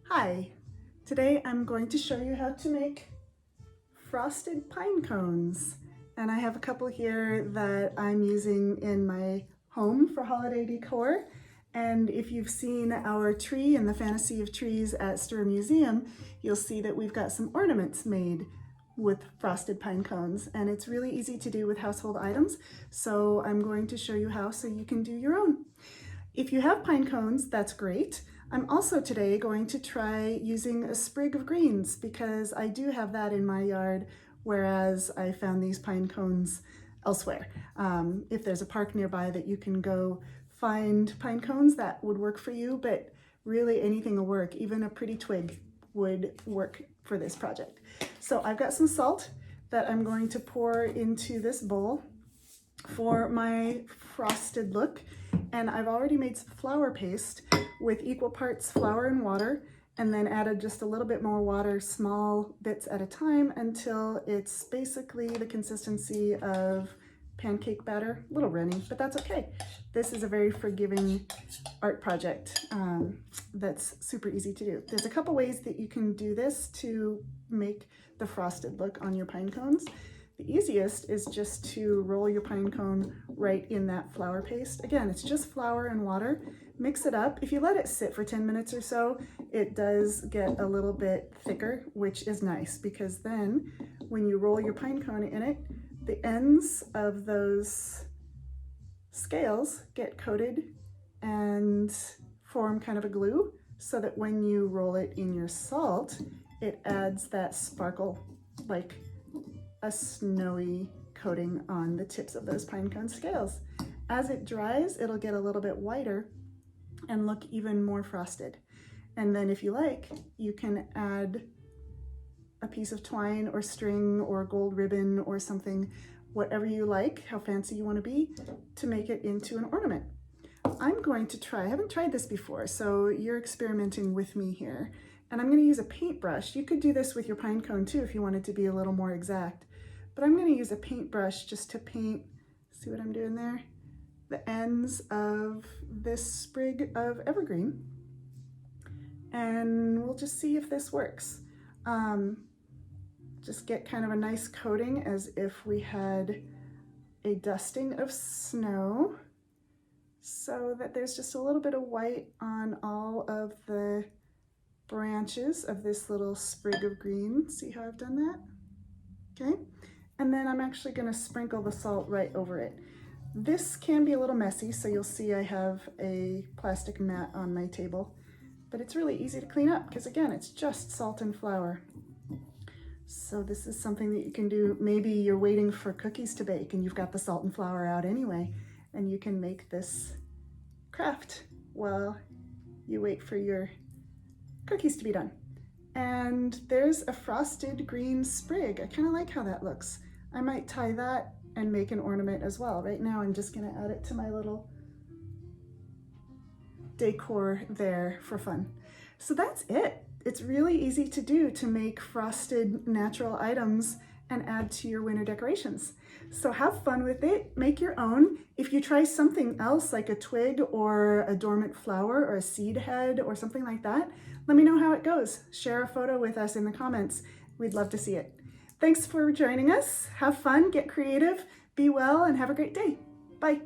Hi, today I'm going to show you how to make frosted pine cones. And I have a couple here that I'm using in my home for holiday decor. And if you've seen our tree in the Fantasy of Trees at Stuhr Museum, you'll see that we've got some ornaments made with frosted pine cones. And it's really easy to do with household items. So I'm going to show you how so you can do your own. If you have pine cones, that's great. I'm also today going to try using a sprig of greens because I do have that in my yard, whereas I found these pine cones elsewhere. If there's a park nearby that you can go find pine cones, that would work for you, but really anything will work. Even a pretty twig would work for this project. So I've got some salt that I'm going to pour into this bowl for my frosted look. And I've already made some flour paste with equal parts flour and water, and then added just a little bit more water, small bits at a time, until it's basically the consistency of pancake batter. A little runny, but that's okay. This is a very forgiving art project that's super easy to do. There's a couple ways that you can do this to make the frosted look on your pine cones. The easiest is just to roll your pine cone right in that flour paste. Again, it's just flour and water. Mix it up. If you let it sit for 10 minutes or so, it does get a little bit thicker, which is nice because then when you roll your pine cone in it, the ends of those scales get coated and form kind of a glue so that when you roll it in your salt, it adds that sparkle like a snowy coating on the tips of those pine cone scales. As it dries, it'll get a little bit whiter and look even more frosted. And then if you like, you can add a piece of twine or string or gold ribbon or something, whatever you like, how fancy you want to be, to make it into an ornament. I'm going to try, I haven't tried this before, so you're experimenting with me here. And I'm going to use a paintbrush. You could do this with your pine cone too if you wanted to be a little more exact. But I'm going to use a paintbrush just to paint, see what I'm doing there? The ends of this sprig of evergreen. And we'll just see if this works. Just get kind of a nice coating as if we had a dusting of snow, so that there's just a little bit of white on all of the branches of this little sprig of green. See how I've done that? Okay. And then I'm actually going to sprinkle the salt right over it. This can be a little messy, so you'll see I have a plastic mat on my table, but it's really easy to clean up because again, it's just salt and flour. So this is something that you can do. Maybe you're waiting for cookies to bake and you've got the salt and flour out anyway, and you can make this craft while you wait for your cookies to be done. And there's a frosted green sprig. I kind of like how that looks. I might tie that and make an ornament as well. Right now I'm just going to add it to my little decor there for fun. So that's it. It's really easy to do, to make frosted natural items and add to your winter decorations. So have fun with it, make your own. If you try something else like a twig or a dormant flower or a seed head or something like that, let me know how it goes. Share a photo with us in the comments. We'd love to see it. Thanks for joining us. Have fun, get creative, be well, and have a great day. Bye.